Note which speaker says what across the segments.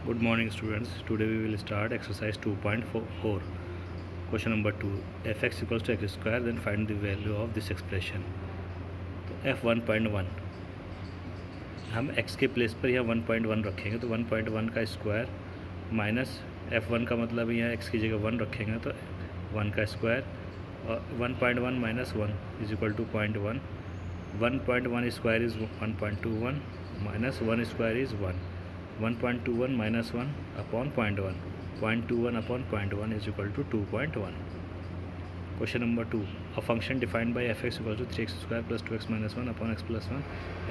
Speaker 1: Good morning students. Today we will start exercise 2.4. Question number 2. Fx equals to x square, then find the value of this expression. तो f1.1 हम x के place पर यहाँ 1.1 रखेंगे तो 1.1 का square minus f1 का मतलब यहाँ x की जगह 1 रखेंगे तो 1 का स्क्वायर और 1.1 minus 1 is equal to 0.1. 1.1 square is 1.21 minus 1 square is 1. 1.21 minus 1 upon 0.1. 0.21 upon 0.1 is equal to 2.1. Question number 2. A function defined by fx equals to 3x square plus 2x minus 1 upon x plus 1.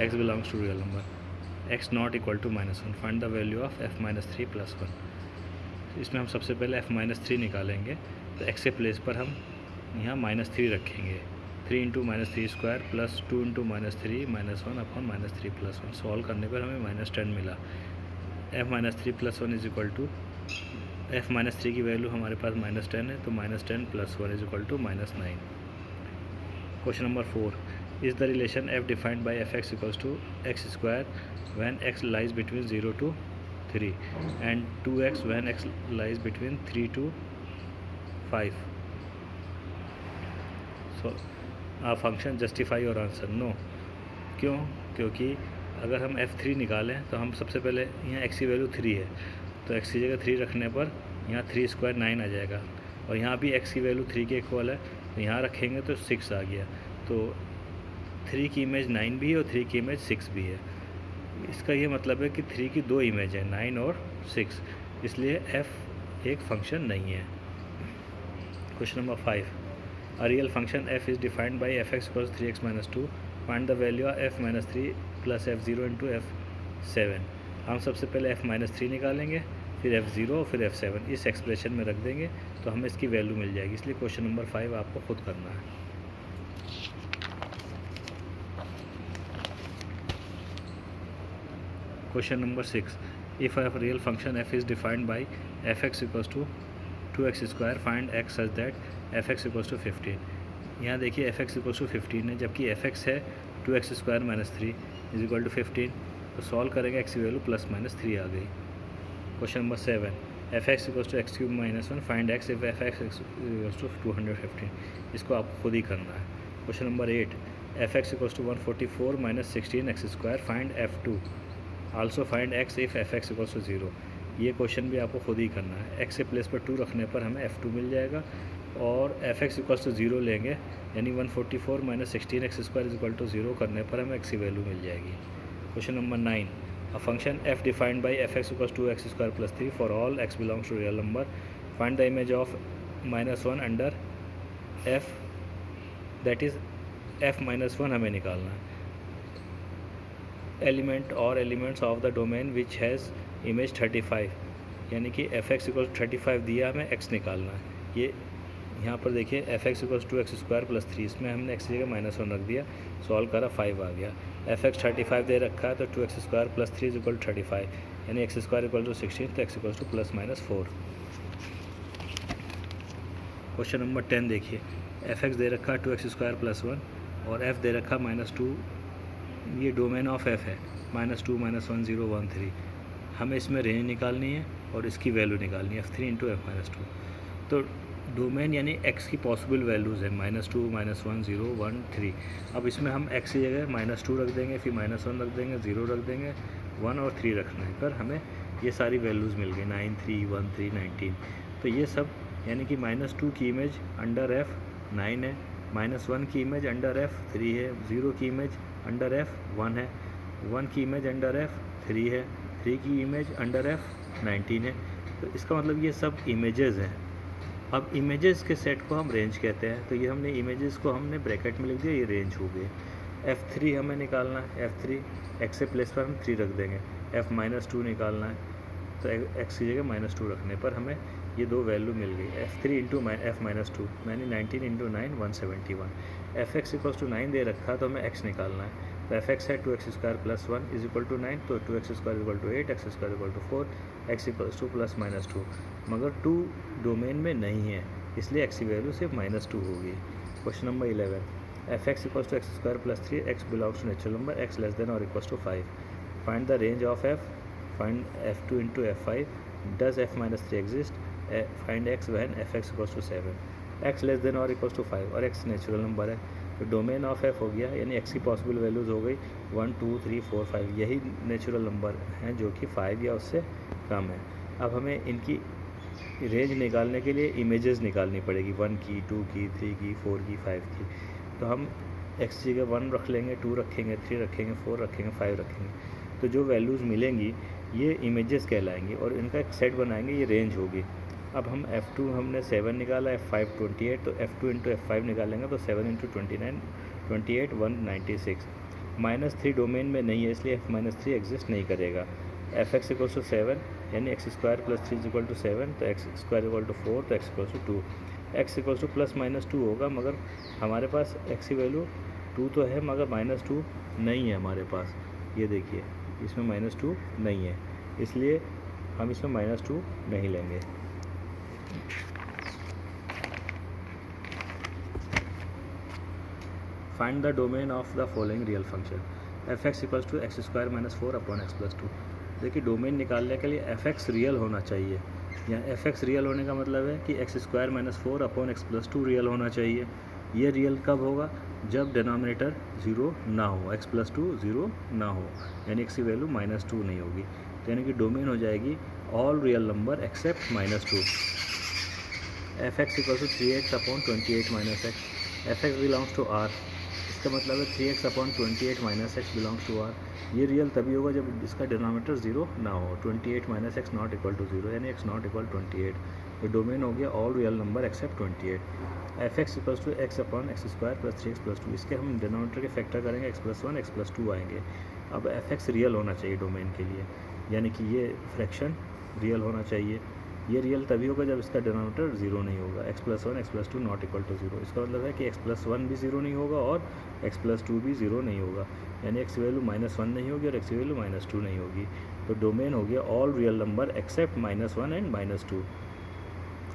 Speaker 1: X belongs to real number. X not equal to minus 1. Find the value of f minus 3 plus 1. इसमें हम सबसे पहले f minus 3 निकालेंगे तो x के place पर हम यहाँ माइनस 3 रखेंगे. 3 into minus 3 square plus 2 into minus 3 minus 1 upon minus 3 plus 1. Solve करने पर हमें माइनस 10 मिला. f minus 3 plus 1 is equal to f minus 3 की वैल्यू हमारे पास माइनस 10 है तो minus 10 plus 1 is equal to minus 9. Question number 4. Is the relation f defined by f x equals to x square van x lies between 0 to 3 and 2x when x lies between 3 to 5. So a function justify और answer no. क्यों? क्योंकि अगर हम f3 निकालें तो हम सबसे पहले यहाँ x की वैल्यू 3 है तो x की जगह 3 रखने पर यहाँ 3 स्क्वायर 9 आ जाएगा और यहाँ भी x की वैल्यू 3 के इक्वल है तो यहाँ रखेंगे तो 6 आ गया. तो 3 की इमेज 9 भी है और 3 की इमेज 6 भी है. इसका ये मतलब है कि 3 की दो इमेज है 9 और 6, इसलिए f एक फंक्शन नहीं है. Question number 5. A real function f is defined by f x equals 3x minus 2. Find the value of f minus 3 plus f0 into f7. हम सबसे पहले f माइनस 3 निकालेंगे फिर f0 और फिर f7 इस एक्सप्रेशन में रख देंगे तो हमें इसकी वैल्यू मिल जाएगी. इसलिए क्वेश्चन नंबर 5 आपको खुद करना है. Question number 6. If a real function f is defined by f x equals to 2x square find x such that f x equals to 15. यहाँ देखिए एफ एक्स इक्वल्स टू 15 है जबकि एफ एक्स है 2x square minus 3 is equal to 15. तो solve करेंगे x की value plus minus 3 आ गई. Question number 7. F x equals to x cube minus 1 find x if f x equals to 215. इसको आपको खुद ही करना है. Question number 8. F x equals to 144 minus 16 x square find f2. Also find x if f x equals to 0. ये question भी आपको खुद ही करना है. x के प्लेस पर 2 रखने पर हमें f2 मिल जाएगा और एफ एक्स इक्वल्स टू 0 लेंगे यानी 144 minus 16 x square is equal to 0 करने पर हमें x की वैल्यू मिल जाएगी. Question number 9. A function f defined by f x equals to x square plus 3 for all x belongs to real number. Find the image of -1 under f, that is f -1 हमें निकालना है. Element और elements of the domain which has image 35 यानी कि F x equals 35 दिया हमें x निकालना है. ये यहाँ पर देखिए f x equals to x square plus 3 इसमें हमने x की जगह -1 रख दिया. सॉल्व करा 5 आ गया. एफ एक्स 35 दे रखा है तो 2x square plus 3 is equal to 35 यानी x स्क्वायर इक्वल टू 16 तो x equals to plus minus 4. Question number 10 देखिए. एफ एक्स दे रखा है 2x स्क्वायर प्लस 1 और f दे रखा -2. ये डोमेन ऑफ f है -2 -1 0 1 3. हमें इसमें रेंज निकालनी है और इसकी वैल्यू निकालनी है f3 इंटू f -2. तो डोमेन यानी x की पॉसिबल वैल्यूज़ है -2 -1 0 1 3. अब इसमें हम x की जगह -2 रख देंगे फिर -1 रख देंगे 0 रख देंगे 1 और 3 रखना है पर हमें ये सारी वैल्यूज़ मिल गई 9 3 1 3 19. तो ये सब यानी कि -2 की इमेज अंडर f 9 है, -1 की इमेज अंडर f 3 है, 0 की इमेज अंडर f 1 है, 1 की इमेज अंडर f 3 है, 3 की इमेज अंडर f 19 है. तो इसका मतलब ये सब इमेजेस हैं. अब इमेजेस के सेट को हम रेंज कहते हैं. तो ये हमने इमेजेस को हमने ब्रैकेट में लिख दिया, ये रेंज हो गए. f3 हमें निकालना है. f3 x से प्लेस पर हम 3 रख देंगे. f -2 निकालना है तो x की जगह -2 रखने पर हमें ये दो वैल्यू मिल गई. f3 इंटू f -2 यानी 19 into 9 171. F x equals to 9 दे रखा तो हमें x निकालना है. तो एफ एक्स है 2x square plus 1 is equal to 9 तो 2x square equal to 8 x square equal to 4 x equals to plus -2. मगर 2 डोमेन में नहीं है इसलिए x की वैल्यू सिर्फ -2 होगी. Question number 11. F x equals to x square plus 3 x belongs to natural number x less than और equals to 5. Find the range of f find f2 into f5 does f minus 3 exist, find x when fx equals to 7, x less than और equals to 5 और x natural number है। तो domain of f हो गया, यानी x की possible values हो गई 1 2 3 4 5, यही नेचुरल नंबर हैं जो कि 5 या उससे कम है। अब हमें इनकी रेंज निकालने के लिए इमेजेस निकालनी पड़ेगी, 1 की, 2 की, 3 की, 4 की, 5 की। तो हम x की जगह 1 रख लेंगे, 2 रखेंगे, 3 रखेंगे, 4 रखेंगे, 5 रखेंगे। तो जो वैल्यूज़ मिलेंगी ये इमेजेस कहलाएंगी और इनका एक सेट बनाएंगे, ये रेंज होगी। अब हम f2 हमने 7 निकाला, f5 28, तो f2 इंटू f5 निकालेंगे तो 7 इंटू 29 28 196। -3 डोमेन में नहीं है, इसलिए f-3 एग्जिस्ट नहीं करेगा। fx इक्वल टू 7 यानी x square plus 3 equal to 7, तो x स्क्वायर इक्वल टू 4, तो x equal to 2। x equal to plus minus 2 होगा, मगर हमारे पास x की वैल्यू 2 तो है मगर -2 नहीं है हमारे पास। ये देखिए इसमें -2 नहीं है, इसलिए हम इसमें -2 नहीं लेंगे। Find the domain of the following real function, f(x) equals to x square minus 4 upon x plus 2। देखिए डोमेन निकालने के लिए f(x) रियल होना चाहिए। यहाँ f(x) रियल होने का मतलब है कि x square minus 4 upon x plus 2 real होना चाहिए। ये रियल कब होगा? जब डिनोमिनेटर 0 ना हो, x प्लस 2 0 ना हो, यानी x की वैल्यू -2 नहीं होगी। तो यानी कि डोमेन हो जाएगी all real number except -2। f(x) equal to 3x upon 28 minus x, f(x) belongs to r, इसका मतलब है 3x upon 28 minus x belongs to R. ये रियल तभी होगा जब इसका डिनोमिनेटर 0 ना हो, 28 minus x not equal to 0, यानी x नॉट इक्वल 28। तो डोमेन हो गया all real number except 28। f(x) equals to x upon x square plus 3x plus 2, इसके हम डिनोमिनेटर के फैक्टर करेंगे, x प्लस 1 x प्लस 2 आएंगे। अब f(x) रियल होना चाहिए डोमेन के लिए, यानी कि ये फ्रैक्शन रियल होना चाहिए। ये रियल तभी होगा जब इसका डिनोमिनेटर 0 नहीं होगा, x plus 1 x plus 2 not equal to 0। इसका मतलब है कि x प्लस 1 भी 0 नहीं होगा और x प्लस 2 भी 0 नहीं होगा, यानी x की वैल्यू -1 नहीं होगी और x की वैल्यू -2 नहीं होगी। तो डोमेन हो गया all real number except -1 and -2।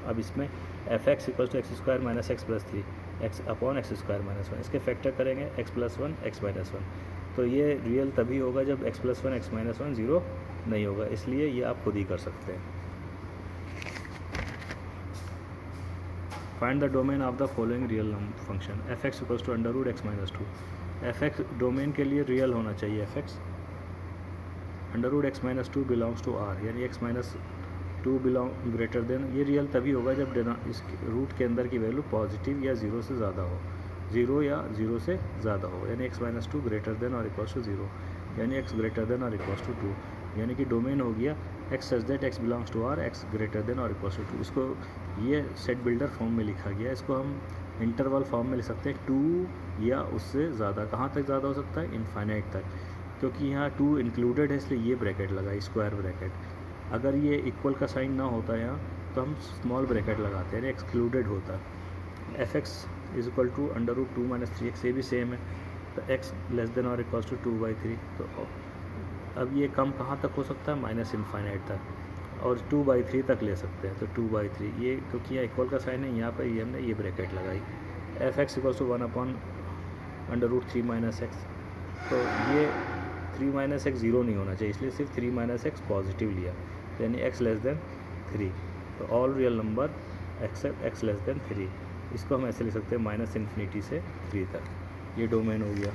Speaker 1: अब इसमें f(x) equal to x square minus x plus 3 x upon x square minus 1, इसके फैक्टर करेंगे x प्लस 1 x माइनस 1। तो ये रियल तभी होगा जब x प्लस 1 x माइनस 1 0 नहीं होगा, इसलिए ये आप खुद ही कर सकते हैं। Find the domain of the following real function, f(x) equals to under root x minus 2। f(x) domain के लिए रियल होना चाहिए, f(x) under root x minus 2 belongs to r, यानी x minus 2 belong greater than, ये real तभी होगा जब इस रूट के अंदर की वैल्यू पॉजिटिव या 0 से ज़्यादा हो, 0 या 0 से ज़्यादा हो, यानी x माइनस 2 ग्रेटर देन और इक्वल्स टू 0, यानी x ग्रेटर देन और इक्वल्स टू 2, यानी कि डोमेन हो गया x such that x belongs to r, x greater than और इक्वल्स टू 2। इसको ये सेट बिल्डर फॉर्म में लिखा गया है, इसको हम इंटरवल फॉर्म में लिख सकते हैं, 2 या उससे ज़्यादा। कहाँ तक ज़्यादा हो सकता है? इनफाइनाइट तक, क्योंकि यहाँ 2 इंक्लूडेड है इसलिए ये ब्रैकेट लगा, स्क्वायर ब्रैकेट। अगर ये इक्वल का साइन ना होता यहाँ तो हम स्मॉल ब्रैकेट लगाते हैं, एक्सक्लूडेड होता। f(x) is equal to under root 2 minus 3x, ये भी सेम है, तो x लेस देन और इक्वल्स टू 2/3। तो अब ये कम कहाँ तक हो सकता है? माइनस इनफाइनाइट तक, और 2/3 तक ले सकते हैं, तो 2/3 ये, क्योंकि यहाँ इक्वल का साइन है यहाँ पर ये हमने ये ब्रैकेट लगाई। f(x) equals to 1 upon under root 3 minus x, तो ये 3 माइनस एक्स 0 नहीं होना चाहिए, इसलिए सिर्फ 3 माइनस एक्स पॉजिटिव लिया, यानी x लेस देन 3। तो all real number accept x less then 3, इसको हम ऐसे लिख सकते हैं -∞ से 3 तक। ये डोमेन हो गया।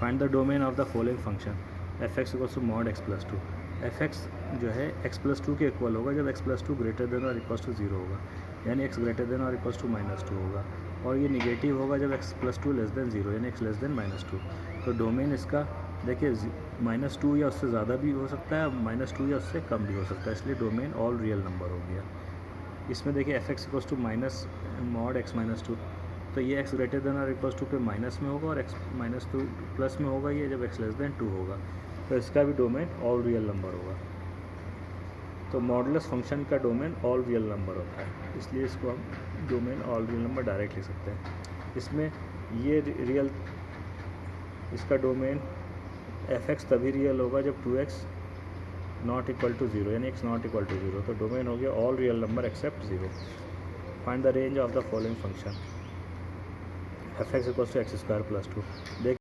Speaker 1: Find the domain of the following function, f(x) equals to mod x plus 2। f(x) जो है x प्लस 2 के इक्वल होगा जब x प्लस 2 ग्रेटर देन और इक्वल्स टू 0 होगा, यानी x ग्रेटर देन और इक्वल्स टू -2 होगा, और ये निगेटिव होगा जब x प्लस 2 लेस देन 0, यानी x लेस देन -2। तो डोमेन इसका देखिए -2 या उससे ज़्यादा भी हो सकता है, -2 या उससे कम भी हो सकता है, इसलिए डोमेन ऑल रियल नंबर हो गया। इसमें देखिए f(x) equals to minus mod x minus 2, तो ये x ग्रेटर देन और इक्वल्स टू पे माइनस में होगा और x -2 प्लस में होगा ये जब x लेस देन 2 होगा, तो इसका भी डोमेन ऑल रियल नंबर होगा। तो मॉडुलस फंक्शन का डोमेन ऑल रियल नंबर होता है, इसलिए इसको हम domain all real number direct लिख सकते हैं। इसमें ये रियल, इसका डोमेन f(x) तभी रियल होगा जब 2x नॉट इक्वल टू 0, यानी x नॉट इक्वल टू 0, तो डोमेन हो गया all real number except 0। Find the range of the following function, f x equals to x square plus 2। देख